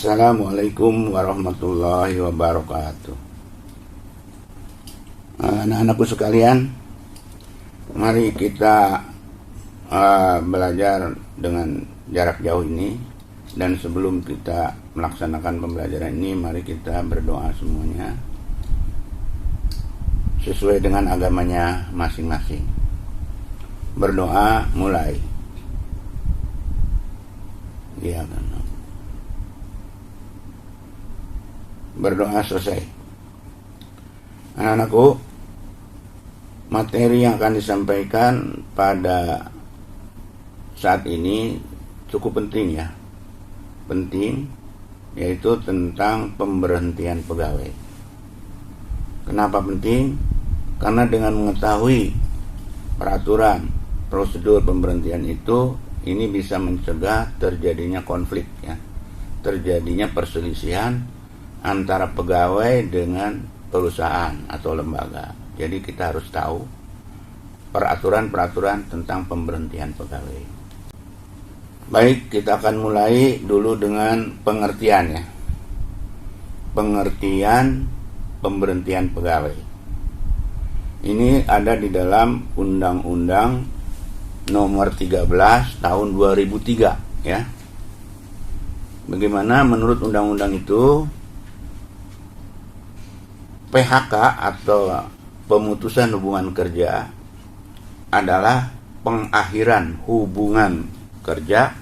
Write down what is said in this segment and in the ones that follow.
Assalamualaikum warahmatullahi wabarakatuh. Anak-anakku sekalian, mari kita belajar dengan jarak jauh ini. Dan sebelum kita melaksanakan pembelajaran ini, mari kita berdoa semuanya sesuai dengan agamanya masing-masing. Berdoa mulai. Ya kan. Berdoa selesai. Anak-anakku, materi yang akan disampaikan pada saat ini cukup penting ya. Penting, yaitu tentang pemberhentian pegawai. Kenapa penting? Karena dengan mengetahui peraturan, prosedur pemberhentian itu, ini bisa mencegah terjadinya konflik ya. Terjadinya perselisihan antara pegawai dengan perusahaan atau lembaga. Jadi kita harus tahu peraturan-peraturan tentang pemberhentian pegawai. Baik, kita akan mulai dulu dengan pengertian ya. Pengertian pemberhentian pegawai. Ini ada di dalam Undang-Undang Nomor 13 Tahun 2003 ya. Bagaimana menurut undang-undang itu? PHK atau pemutusan hubungan kerja adalah pengakhiran hubungan kerja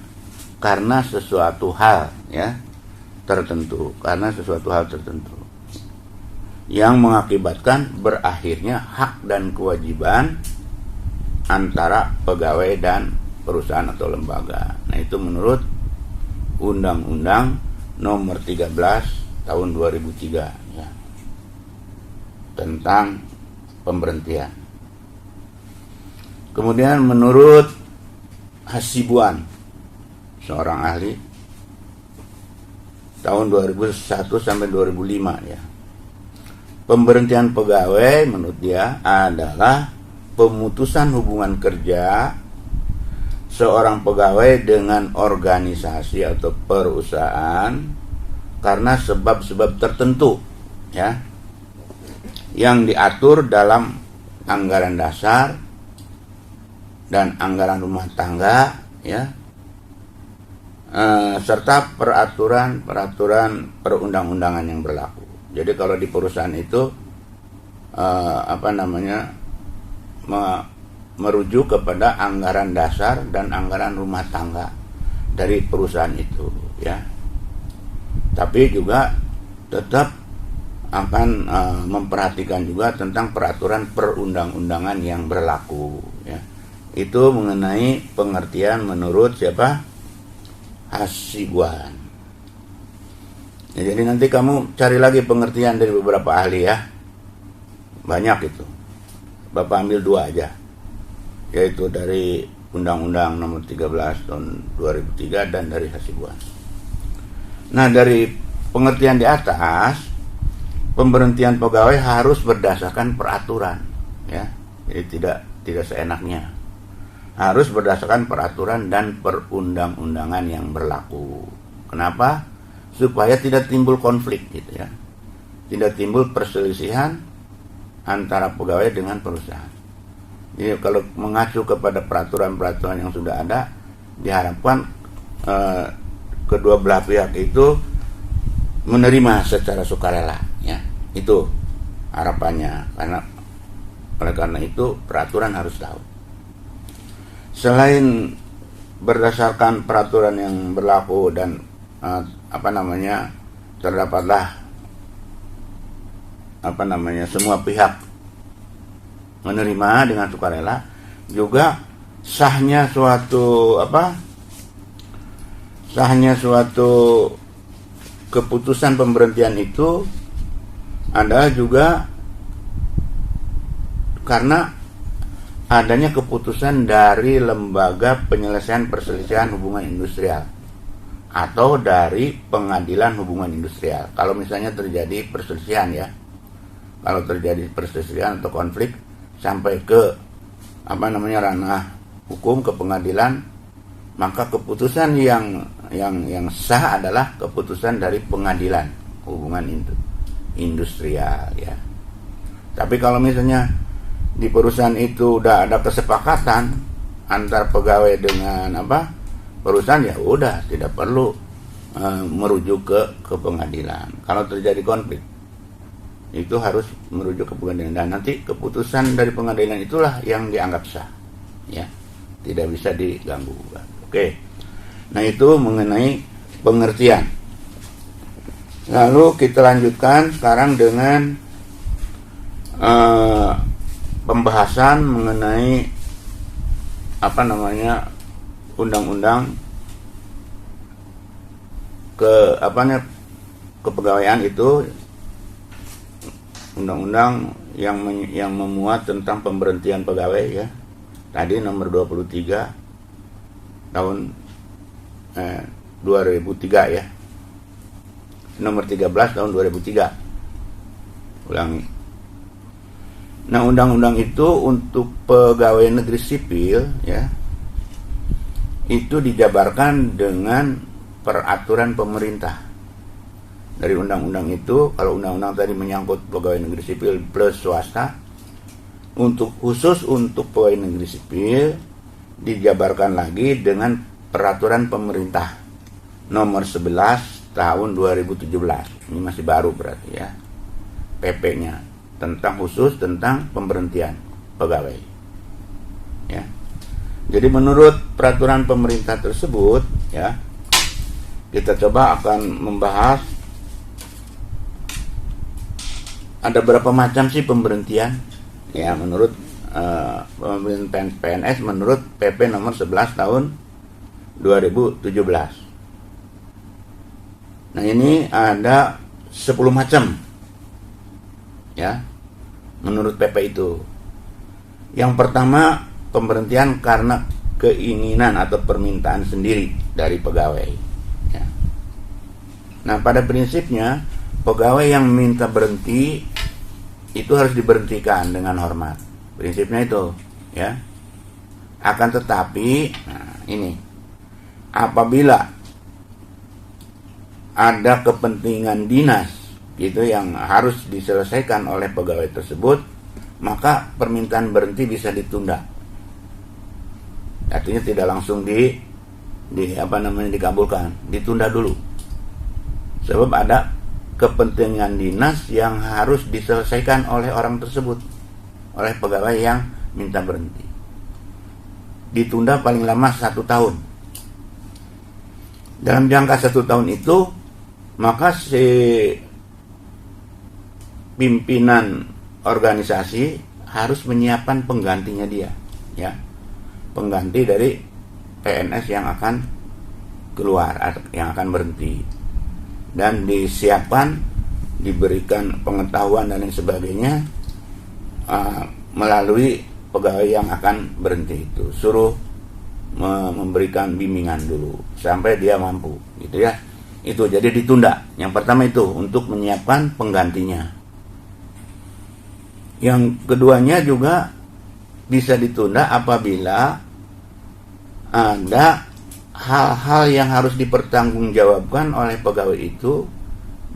karena sesuatu hal ya tertentu, yang mengakibatkan berakhirnya hak dan kewajiban antara pegawai dan perusahaan atau lembaga. Nah, itu menurut Undang-Undang Nomor 13 Tahun 2003 ya, tentang pemberhentian. Kemudian menurut Hasibuan, seorang ahli, tahun 2001 sampai 2005 ya. Pemberhentian pegawai menurut dia adalah pemutusan hubungan kerja seorang pegawai dengan organisasi atau perusahaan karena sebab-sebab tertentu ya, yang diatur dalam anggaran dasar dan anggaran rumah tangga ya, serta peraturan perundang-undangan yang berlaku. Jadi kalau di perusahaan itu merujuk kepada anggaran dasar dan anggaran rumah tangga dari perusahaan itu ya. Tapi juga tetap akan memperhatikan juga tentang peraturan perundang-undangan yang berlaku ya. Itu mengenai pengertian menurut siapa? Hasibuan ya. Jadi nanti kamu cari lagi pengertian dari beberapa ahli ya, banyak itu. Bapak ambil 2 aja, yaitu dari Undang-Undang Nomor 13 Tahun 2003 dan dari Hasibuan. Nah, dari pengertian di atas, pemberhentian pegawai harus berdasarkan peraturan ya. Jadi tidak seenaknya. Harus berdasarkan peraturan dan perundang-undangan yang berlaku. Kenapa? Supaya tidak timbul konflik gitu ya. Tidak timbul perselisihan antara pegawai dengan perusahaan. Jadi kalau mengacu kepada peraturan-peraturan yang sudah ada, diharapkan kedua belah pihak itu menerima secara sukarela ya. Itu harapannya. Oleh karena itu peraturan harus tahu. Selain berdasarkan peraturan yang berlaku dan terdapatlah semua pihak menerima dengan sukarela, juga sahnya suatu keputusan pemberhentian itu adalah juga karena adanya keputusan dari lembaga penyelesaian perselisihan hubungan industrial atau dari pengadilan hubungan industrial. Kalau misalnya terjadi perselisihan ya, kalau terjadi perselisihan atau konflik sampai ke ranah hukum, ke pengadilan, maka keputusan yang sah adalah keputusan dari pengadilan hubungan industrial ya. Tapi kalau misalnya di perusahaan itu udah ada kesepakatan antar pegawai dengan perusahaan, ya udah tidak perlu merujuk ke pengadilan. Kalau terjadi konflik itu harus merujuk ke pengadilan, dan nanti keputusan dari pengadilan itulah yang dianggap sah ya, tidak bisa diganggu. Oke, nah itu mengenai pengertian. Lalu kita lanjutkan sekarang dengan pembahasan mengenai undang-undang kepegawaian itu, undang-undang yang memuat tentang pemberhentian pegawai ya. Tadi nomor 23 tahun 2003 ya. Nomor 13 tahun 2003. Ulangi. Nah, undang-undang itu untuk pegawai negeri sipil ya, itu dijabarkan dengan peraturan pemerintah. Dari undang-undang itu, kalau undang-undang tadi menyangkut pegawai negeri sipil plus swasta, khusus untuk pegawai negeri sipil dijabarkan lagi dengan peraturan pemerintah nomor 11 tahun 2017. Ini masih baru berarti ya, PP-nya khusus tentang pemberhentian pegawai ya. Jadi menurut peraturan pemerintah tersebut ya, kita coba akan membahas ada berapa macam sih pemberhentian ya menurut pemberhentian PNS menurut PP nomor 11 tahun 2017. Nah, ini ada 10 macam ya menurut PP itu. Yang pertama, pemberhentian karena keinginan atau permintaan sendiri dari pegawai ya. Nah, pada prinsipnya pegawai yang minta berhenti itu harus diberhentikan dengan hormat. Prinsipnya itu ya. Akan tetapi, nah ini, apabila ada kepentingan dinas gitu yang harus diselesaikan oleh pegawai tersebut, maka permintaan berhenti bisa ditunda. Artinya tidak langsung dikabulkan, ditunda dulu. Sebab ada kepentingan dinas yang harus diselesaikan oleh orang tersebut, oleh pegawai yang minta berhenti. Ditunda paling lama 1 tahun. Dalam jangka 1 tahun itu, maka si pimpinan organisasi harus menyiapkan penggantinya dia ya, pengganti dari PNS yang akan keluar, yang akan berhenti, dan disiapkan, diberikan pengetahuan dan lain sebagainya melalui pegawai yang akan berhenti itu, suruh memberikan bimbingan dulu sampai dia mampu gitu ya. Itu jadi ditunda. Yang pertama itu untuk menyiapkan penggantinya. Yang keduanya juga bisa ditunda apabila ada hal-hal yang harus dipertanggungjawabkan oleh pegawai itu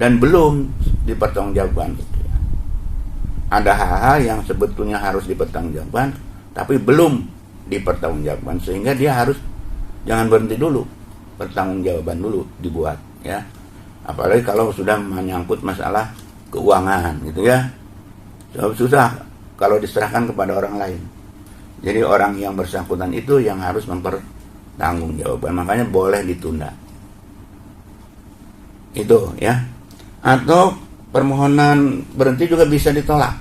dan belum dipertanggungjawabkan. Ada hal-hal yang sebetulnya harus dipertanggungjawabkan tapi belum dipertanggungjawabkan, sehingga dia harus jangan berhenti dulu, pertanggungjawaban dulu dibuat ya. Apalagi kalau sudah menyangkut masalah keuangan gitu ya, susah kalau diserahkan kepada orang lain. Jadi orang yang bersangkutan itu yang harus mempertanggungjawabkan, makanya boleh ditunda itu ya. Atau permohonan berhenti juga bisa ditolak,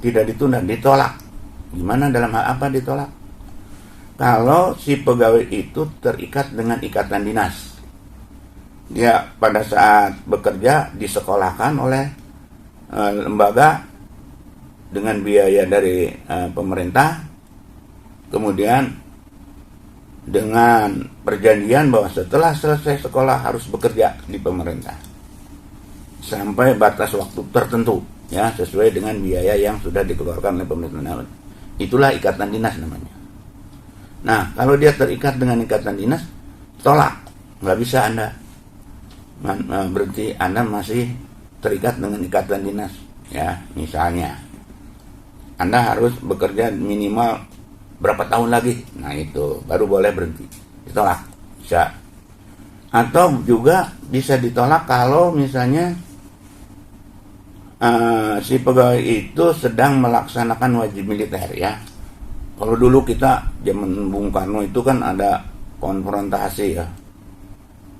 tidak ditunda, ditolak. Gimana, dalam hal apa ditolak? Kalau si pegawai itu terikat dengan ikatan dinas, dia pada saat bekerja disekolahkan oleh lembaga dengan biaya dari pemerintah, kemudian dengan perjanjian bahwa setelah selesai sekolah harus bekerja di pemerintah sampai batas waktu tertentu ya, sesuai dengan biaya yang sudah dikeluarkan oleh pemerintah. Itulah ikatan dinas namanya. Nah, kalau dia terikat dengan ikatan dinas, tolak. Nggak bisa Anda berarti Anda masih terikat dengan ikatan dinas. Ya, misalnya Anda harus bekerja minimal berapa tahun lagi. Nah, itu baru boleh berhenti. Ditolak. Bisa. Atau juga bisa ditolak kalau misalnya si pegawai itu sedang melaksanakan wajib militer, ya. Kalau dulu kita zaman Bung Karno itu kan ada konfrontasi, ya,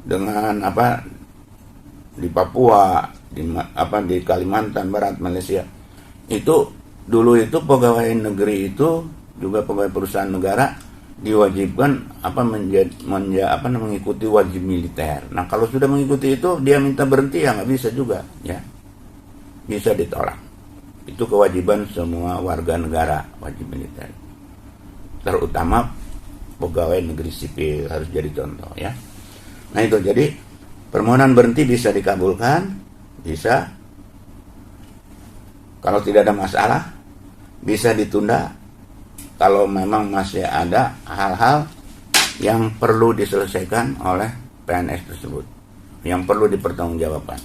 dengan di Papua, di Kalimantan Barat, Malaysia. Itu dulu itu pegawai negeri itu juga pegawai perusahaan negara diwajibkan mengikuti wajib militer. Nah, kalau sudah mengikuti itu dia minta berhenti, ya nggak bisa juga, ya. Bisa ditolak. Itu kewajiban semua warga negara, wajib militer. Terutama pegawai negeri sipil harus jadi contoh, ya. Nah, itu jadi permohonan berhenti bisa dikabulkan, bisa. Kalau tidak ada masalah, bisa ditunda. Kalau memang masih ada hal-hal yang perlu diselesaikan oleh PNS tersebut, yang perlu dipertanggungjawabkan,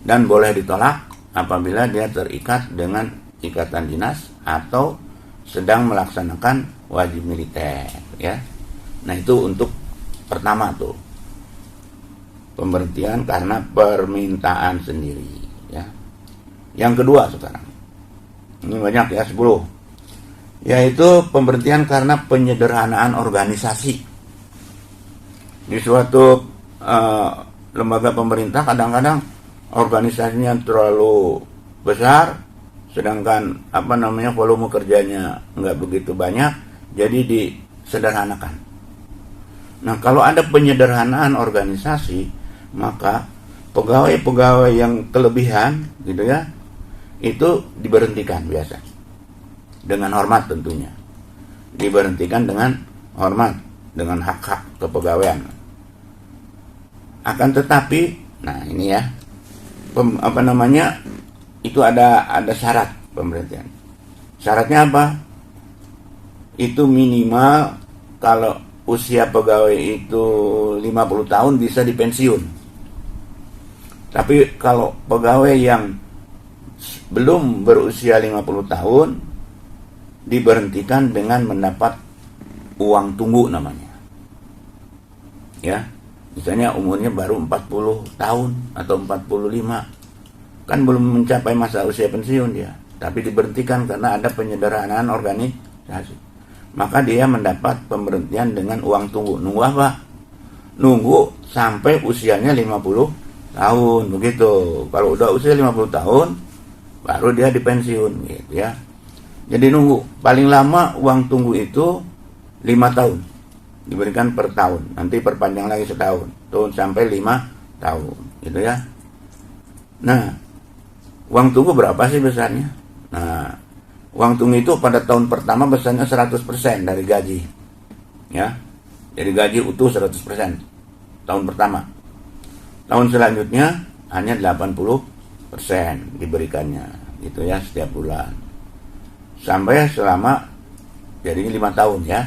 dan boleh ditolak apabila dia terikat dengan ikatan dinas atau sedang melaksanakan wajib militer, ya. Nah, itu untuk pertama tuh, pemberhentian karena permintaan sendiri, ya. Yang kedua sekarang, ini banyak, ya, 10, yaitu pemberhentian karena penyederhanaan organisasi. Di suatu lembaga pemerintah kadang-kadang organisasinya terlalu besar, sedangkan volume kerjanya nggak begitu banyak, jadi disederhanakan. Nah, kalau ada penyederhanaan organisasi, maka pegawai-pegawai yang kelebihan, gitu ya, itu diberhentikan biasa dengan hormat tentunya, diberhentikan dengan hormat, dengan hak-hak kepegawaian. Akan tetapi, nah ini ya, itu ada syarat pemberhentian. Syaratnya apa? Itu minimal kalau usia pegawai itu 50 tahun bisa dipensiun. Tapi kalau pegawai yang belum berusia 50 tahun diberhentikan dengan mendapat uang tunggu namanya. Ya. Misalnya umurnya baru 40 tahun atau 45. Kan belum mencapai masa usia pensiun dia, tapi diberhentikan karena ada penyederhanaan organisasi. Maka dia mendapat pemberhentian dengan uang tunggu. Nunggu apa? Nunggu sampai usianya 50 tahun, begitu. Kalau udah usia 50 tahun, baru dia dipensiun, gitu ya. Jadi nunggu. Paling lama uang tunggu itu 5 tahun. Diberikan per tahun. Nanti perpanjang lagi setahun. Tuh sampai 5 tahun, gitu ya. Nah, uang tunggu berapa sih besarnya? Nah, uang tunggu itu pada tahun pertama besarnya 100% dari gaji. Ya. Jadi gaji utuh 100% tahun pertama. Tahun selanjutnya hanya 80% diberikannya, gitu ya, setiap bulan. Sampai selama jadinya 5 tahun, ya.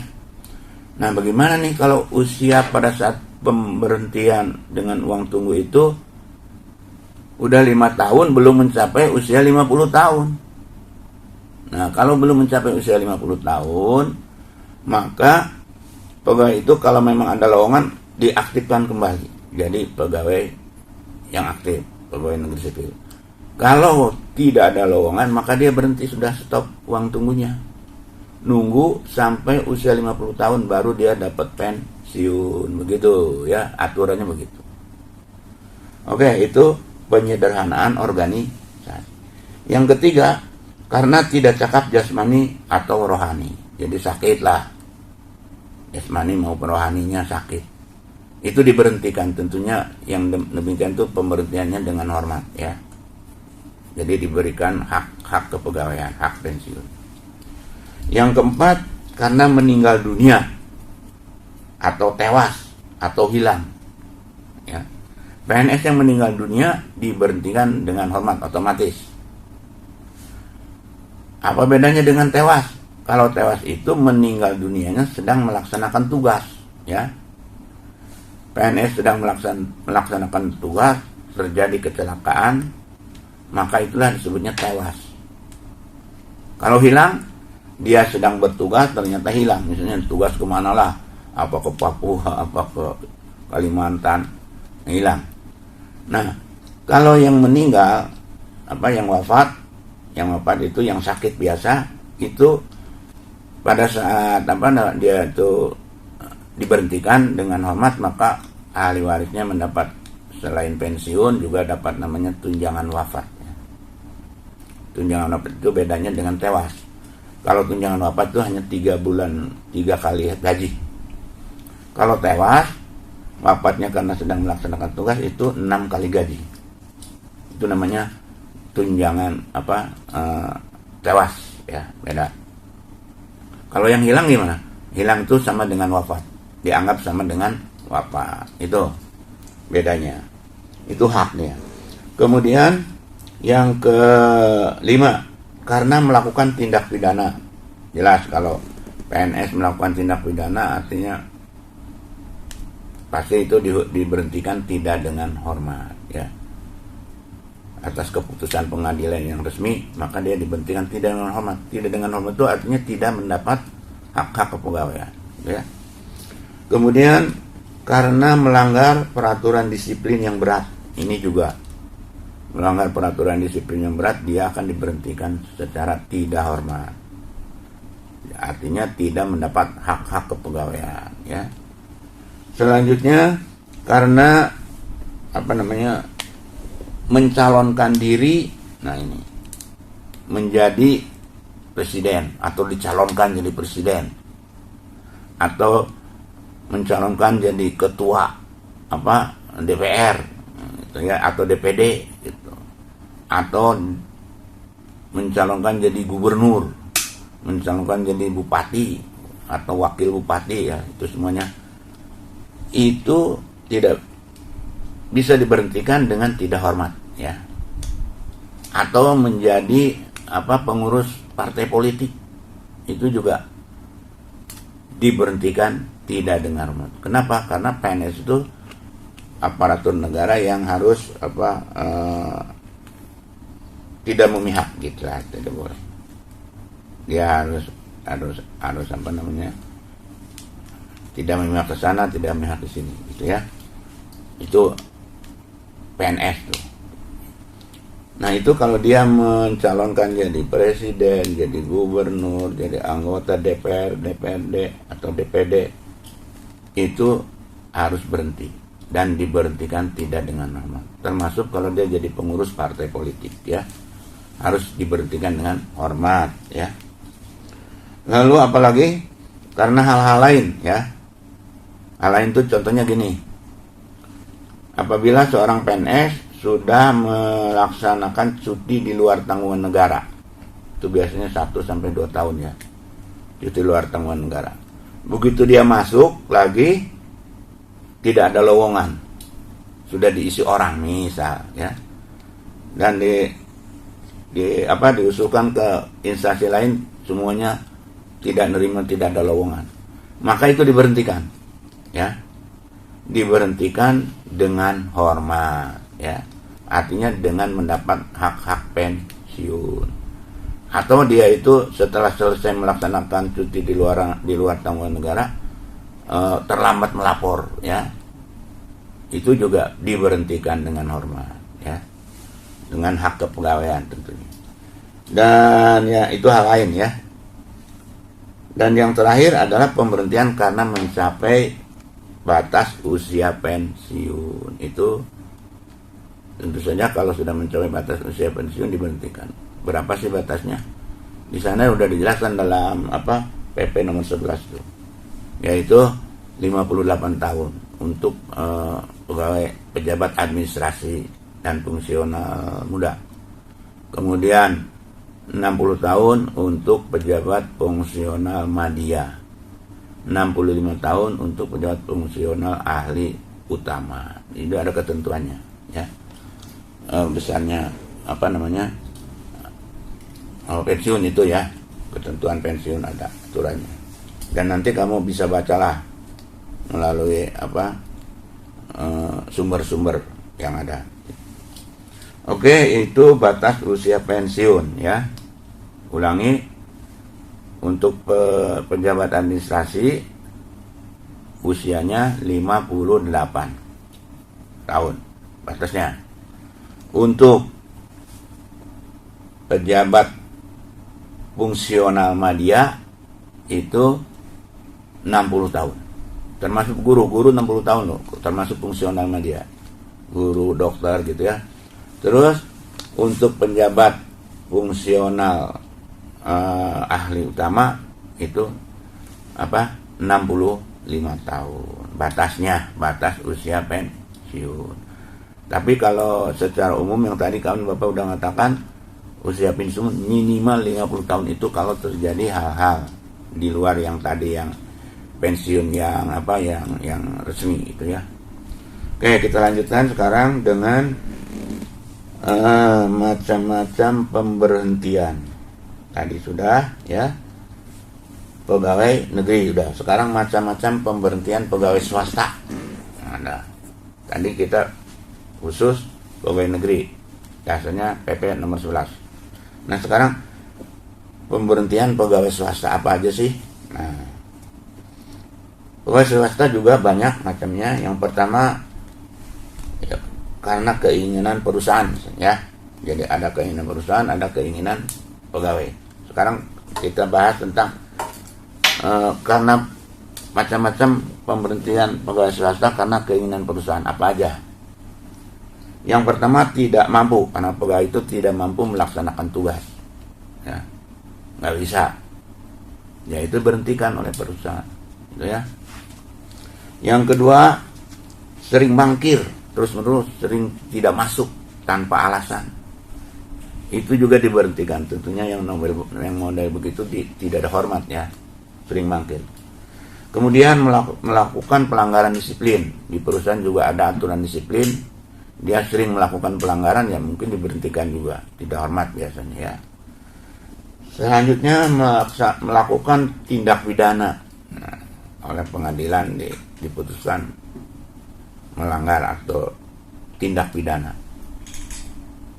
Nah, bagaimana nih kalau usia pada saat pemberhentian dengan uang tunggu itu udah 5 tahun belum mencapai usia 50 tahun. Nah, kalau belum mencapai usia 50 tahun, maka pegawai itu kalau memang ada lowongan diaktifkan kembali. Jadi pegawai yang aktif, pegawai negeri sipil. Kalau tidak ada lowongan, maka dia berhenti, sudah stop uang tunggunya. Nunggu sampai usia 50 tahun baru dia dapat pensiun, begitu ya, aturannya begitu. Oke, itu penyederhanaan organisasi. Yang ketiga, karena tidak cakap jasmani atau rohani. Jadi sakit lah, jasmani maupun rohaninya sakit. Itu diberhentikan, tentunya yang demikian itu pemberhentiannya dengan hormat, ya. Jadi diberikan hak kepegawaian, hak pensiun. Yang keempat, karena meninggal dunia atau tewas atau hilang, ya. PNS yang meninggal dunia diberhentikan dengan hormat otomatis. Apa bedanya dengan tewas? kalau tewas itu meninggal dunianya sedang melaksanakan tugas, ya. PNS sedang melaksanakan tugas, terjadi kecelakaan, maka itulah disebutnya tewas. Kalau hilang, dia sedang bertugas ternyata hilang, misalnya tugas kemana lah, apa ke Papua, apa ke Kalimantan, hilang. Nah, kalau yang meninggal, yang wafat itu yang sakit biasa, itu pada saat dia itu diberhentikan dengan hormat, maka ahli warisnya mendapat selain pensiun juga dapat namanya tunjangan wafat. Tunjangan wafat itu bedanya dengan tewas. Kalau tunjangan wafat itu hanya 3 bulan 3 kali gaji. Kalau tewas, wafatnya karena sedang melaksanakan tugas itu 6 kali gaji. Itu namanya tunjangan tewas, ya, beda. Kalau yang hilang gimana? Hilang itu sama dengan wafat, dianggap sama dengan wafat. Itu bedanya. Itu haknya. Kemudian yang kelima, karena melakukan tindak pidana. Jelas kalau PNS melakukan tindak pidana artinya pasti itu diberhentikan tidak dengan hormat, ya. Atas keputusan pengadilan yang resmi, maka dia diberhentikan tidak dengan hormat. Tidak dengan hormat itu artinya tidak mendapat hak-hak kepegawaian, ya. Kemudian karena melanggar peraturan disiplin yang berat, ini juga melanggar peraturan disiplin yang berat, dia akan diberhentikan secara tidak hormat. Artinya tidak mendapat hak-hak kepegawaian, ya. Selanjutnya karena mencalonkan diri, nah ini menjadi presiden atau dicalonkan jadi presiden atau mencalonkan jadi ketua DPR gitu ya, atau DPD gitu, atau mencalonkan jadi gubernur, mencalonkan jadi bupati atau wakil bupati, ya, itu semuanya itu tidak bisa diberhentikan dengan tidak hormat, ya. Atau menjadi pengurus partai politik, itu juga diberhentikan tidak dengan hormat. Kenapa? Karena PNS itu aparatur negara yang harus tidak memihak, gitu lah, tidak boleh. Dia harus tidak memihak ke sana, tidak memihak ke sini, gitu ya. Itu PNS tuh. Nah, itu kalau dia mencalonkan jadi presiden, jadi gubernur, jadi anggota DPR, DPRD atau DPD, itu harus berhenti dan diberhentikan tidak dengan hormat. Termasuk kalau dia jadi pengurus partai politik, ya, harus diberhentikan dengan hormat, ya. Lalu apalagi karena hal-hal lain, ya. Hal lain itu contohnya gini. Apabila seorang PNS sudah melaksanakan cuti di luar tanggungan negara, itu biasanya 1-2 tahun, ya, cuti luar tanggungan negara. Begitu dia masuk lagi, tidak ada lowongan, sudah diisi orang misal, ya, dan diusulkan ke instansi lain, semuanya tidak nerima, tidak ada lowongan, maka itu diberhentikan, ya. Diberhentikan dengan hormat, ya, artinya dengan mendapat hak-hak pensiun. Atau dia itu setelah selesai melaksanakan cuti di luar tanggungan negara, terlambat melapor, ya, itu juga diberhentikan dengan hormat, ya, dengan hak kepegawaian tentunya. Dan ya itu hal lain, ya. Dan yang terakhir adalah pemberhentian karena mencapai batas usia pensiun. Itu tentu saja kalau sudah mencapai batas usia pensiun diberhentikan. Berapa sih batasnya? Di sana sudah dijelaskan dalam PP nomor 11 itu, yaitu 58 tahun untuk pegawai pejabat administrasi dan fungsional muda. Kemudian 60 tahun untuk pejabat fungsional madya. 65 tahun untuk pejabat fungsional ahli utama. Itu ada ketentuannya, ya. Besarnya pensiun itu, ya. ketentuan pensiun ada aturannya. Dan nanti kamu bisa bacalah melalui sumber-sumber yang ada. Oke, itu batas usia pensiun ya. Ulangi, untuk pejabat administrasi usianya 58 tahun batasnya. Untuk pejabat fungsional media itu 60 tahun. Termasuk guru 60 tahun loh, termasuk fungsional media. Guru, dokter gitu ya. Terus untuk penjabat fungsional ahli utama itu 65 tahun. Batas usia pensiun. Tapi kalau secara umum yang tadi Bapak udah mengatakan usia pensiun minimal 50 tahun itu kalau terjadi hal-hal di luar yang tadi yang pensiun yang resmi itu ya. Oke, kita lanjutkan sekarang dengan macam-macam pemberhentian. Tadi sudah ya. Pegawai negeri sudah. Sekarang macam-macam pemberhentian pegawai swasta. Ada. Tadi kita khusus pegawai negeri. Biasanya PP nomor 11. Nah, sekarang pemberhentian pegawai swasta apa aja sih? Nah, pegawai swasta juga banyak macamnya. Yang pertama ya, karena keinginan perusahaan ya. Jadi ada keinginan perusahaan, ada keinginan pegawai. Sekarang kita bahas tentang karena macam-macam pemberhentian pegawai swasta karena keinginan perusahaan apa aja. Yang pertama tidak mampu, karena pegawai itu tidak mampu melaksanakan tugas ya, nggak bisa, ya itu berhentikan oleh perusahaan gitu ya. Yang kedua, sering mangkir terus-menerus, sering tidak masuk tanpa alasan, itu juga diberhentikan. Tentunya yang model begitu tidak ada hormat ya, sering mangkir. Kemudian melakukan pelanggaran disiplin. Di perusahaan juga ada aturan disiplin. Dia sering melakukan pelanggaran, ya mungkin diberhentikan juga, tidak hormat biasanya ya. Selanjutnya melakukan tindak pidana. Nah, oleh pengadilan diputuskan melanggar atau tindak pidana,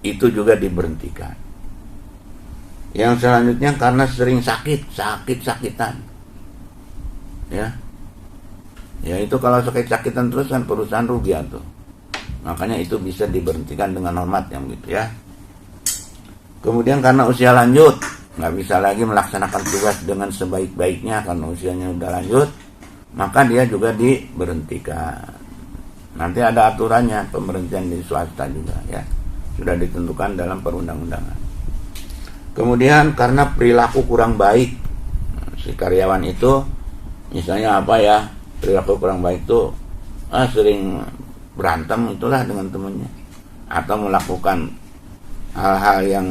itu juga diberhentikan. Yang selanjutnya karena sering sakit-sakitan ya itu kalau sakit-sakitan terus kan perusahaan rugi tuh. Makanya itu bisa diberhentikan dengan hormat yang gitu ya. Kemudian karena usia lanjut, nggak bisa lagi melaksanakan tugas dengan sebaik-baiknya karena usianya udah lanjut, maka dia juga diberhentikan. Nanti ada aturannya pemberhentian di swasta juga ya, sudah ditentukan dalam perundang-undangan. Kemudian karena perilaku kurang baik, si karyawan itu misalnya perilaku kurang baik itu sering berantem itulah dengan temannya, atau melakukan hal-hal yang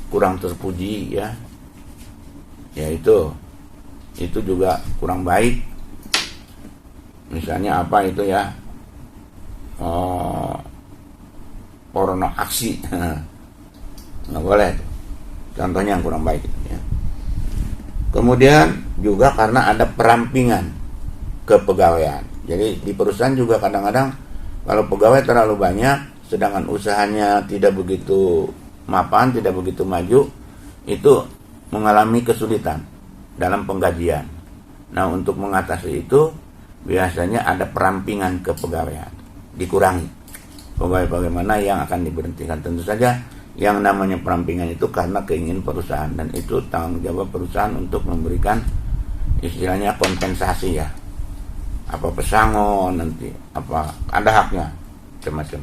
kurang terpuji ya itu juga kurang baik. Misalnya porno aksi nggak boleh, contohnya yang kurang baik ya. Kemudian juga karena ada perampingan kepegawaian. Jadi di perusahaan juga kadang-kadang kalau pegawai terlalu banyak sedangkan usahanya tidak begitu mapan, tidak begitu maju, itu mengalami kesulitan dalam penggajian. Nah, untuk mengatasi itu biasanya ada perampingan kepegawaian, dikurangi pegawai-pegawai mana yang akan diberhentikan. Tentu saja yang namanya perampingan itu karena keinginan perusahaan, dan itu tanggung jawab perusahaan untuk memberikan istilahnya kompensasi ya, pesangon nanti ada haknya macam-macam.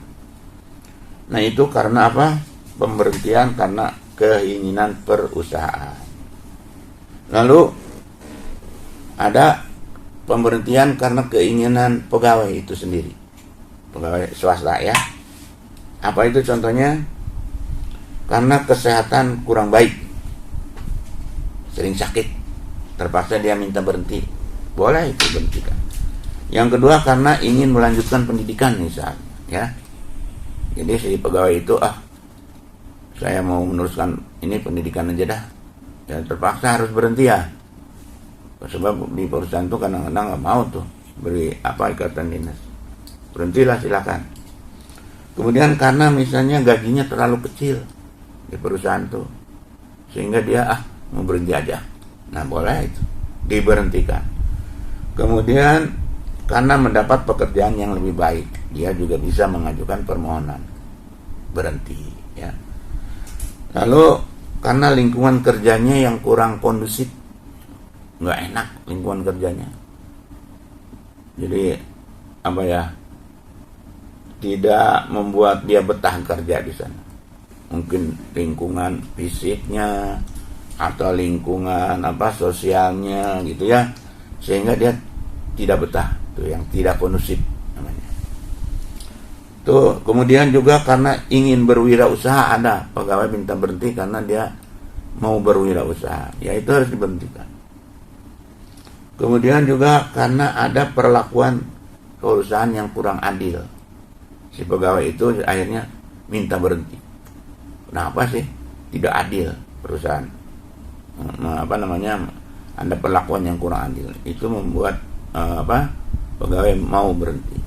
Nah, itu karena pemberhentian karena keinginan perusahaan. Lalu ada pemberhentian karena keinginan pegawai itu sendiri, pegawai swasta ya. Apa itu contohnya? Karena kesehatan kurang baik, sering sakit, terpaksa dia minta berhenti, boleh itu berhentikan. Yang kedua karena ingin melanjutkan pendidikan misalnya ya. Jadi si pegawai itu saya mau meneruskan ini pendidikan aja dah, ya terpaksa harus berhenti ya. Sebab di perusahaan tuh kadang-kadang nggak mau tuh beri ikatan dinas. Berhentilah silakan. Kemudian karena misalnya gajinya terlalu kecil di perusahaan tuh, sehingga dia mau berhenti aja. Nah boleh itu diberhentikan. Kemudian karena mendapat pekerjaan yang lebih baik, dia juga bisa mengajukan permohonan berhenti ya. Lalu karena lingkungan kerjanya yang kurang kondusif, nggak enak lingkungan kerjanya, jadi tidak membuat dia betah kerja di sana. Mungkin lingkungan fisiknya atau lingkungan sosialnya gitu ya, sehingga dia tidak betah, itu yang tidak kondusif namanya. Tuh, kemudian juga karena ingin berwirausaha, ada pegawai minta berhenti karena dia mau berwirausaha, ya itu harus diberhentikan. Kemudian juga karena ada perlakuan perusahaan yang kurang adil, si pegawai itu akhirnya minta berhenti. Kenapa sih tidak adil perusahaan? Ada perlakuan yang kurang adil, itu membuat pegawai mau berhenti,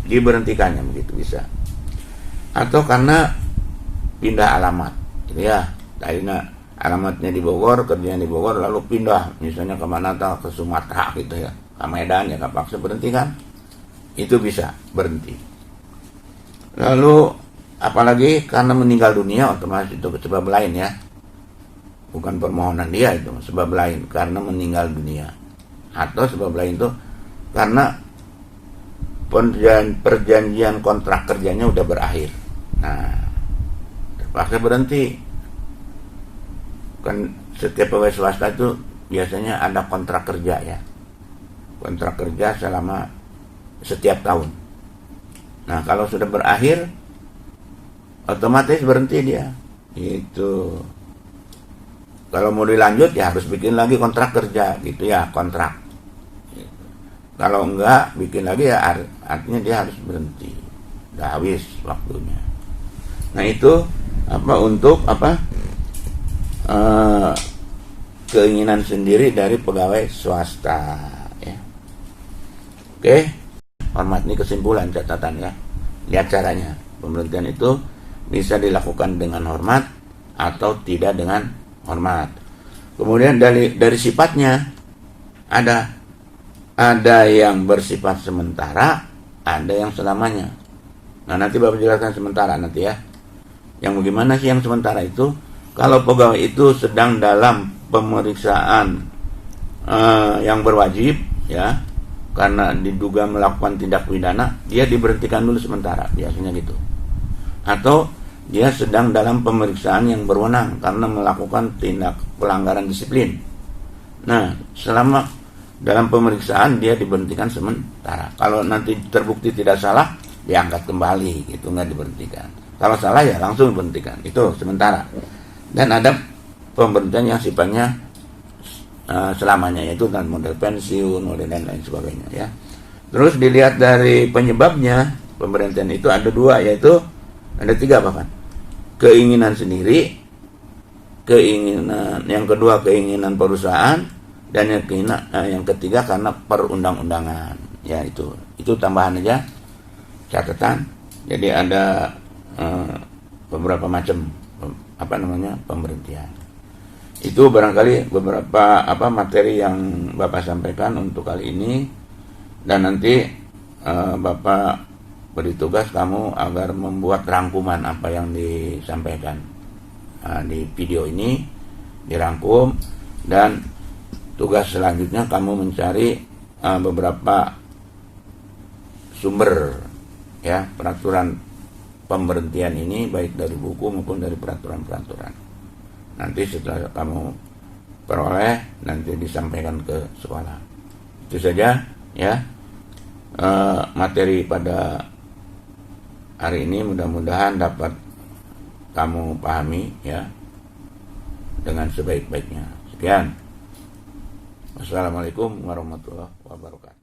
diberhentikannya begitu bisa. Atau karena pindah alamat, gitu ya. Tadinya alamatnya di Bogor, kerjanya di Bogor, lalu pindah misalnya kemana tahu ke Sumatera gitu ya, ke Medan, ya kapaksa berhenti kan, itu bisa berhenti. Lalu apalagi karena meninggal dunia, otomatis itu sebab lain ya, bukan permohonan dia, itu sebab lain karena meninggal dunia. Atau sebab lain itu karena perjanjian kontrak kerjanya udah berakhir, nah terpaksa berhenti. Kan setiap pegawai swasta itu biasanya ada kontrak kerja ya, kontrak kerja selama setiap tahun. Nah kalau sudah berakhir, otomatis berhenti dia. Itu kalau mau dilanjut ya harus bikin lagi kontrak kerja gitu ya, kontrak. Kalau enggak bikin lagi ya artinya dia harus berhenti, udah habis waktunya. Nah itu untuk keinginan sendiri dari pegawai swasta ya. Oke, hormat, ini kesimpulan catatan ya. Lihat caranya, pemberhentian itu bisa dilakukan dengan hormat atau tidak dengan hormat. Kemudian dari sifatnya ada yang bersifat sementara, ada yang selamanya. Nah nanti Bapak jelaskan sementara nanti ya. Yang bagaimana sih yang sementara itu? Kalau pegawai itu sedang dalam pemeriksaan yang berwajib ya, karena diduga melakukan tindak pidana, dia diberhentikan dulu sementara, biasanya gitu. Atau dia sedang dalam pemeriksaan yang berwenang karena melakukan tindak pelanggaran disiplin. Nah selama dalam pemeriksaan dia diberhentikan sementara. Kalau nanti terbukti tidak salah, diangkat kembali, gitu, nggak diberhentikan. Kalau salah ya langsung diberhentikan, itu sementara. Dan ada pemberhentian yang sifatnya selamanya, yaitu kan model pensiun, model dan lain sebagainya ya. Terus dilihat dari penyebabnya, pemberhentian itu ada dua, yaitu ada tiga bahkan. Keinginan sendiri, keinginan yang kedua keinginan perusahaan, dan yang ketiga karena perundang-undangan ya. Itu tambahan aja catatan. Jadi ada beberapa macam pemberhentian. Itu barangkali beberapa materi yang Bapak sampaikan untuk kali ini, dan nanti Bapak beri tugas kamu agar membuat rangkuman apa yang disampaikan di video ini, dirangkum, dan tugas selanjutnya kamu mencari beberapa sumber ya peraturan pemberhentian ini, baik dari buku maupun dari peraturan-peraturan. Nanti setelah kamu peroleh, nanti disampaikan ke sekolah. Itu saja ya materi pada hari ini, mudah-mudahan dapat kamu pahami ya dengan sebaik-baiknya. Sekian. Wassalamualaikum warahmatullahi wabarakatuh.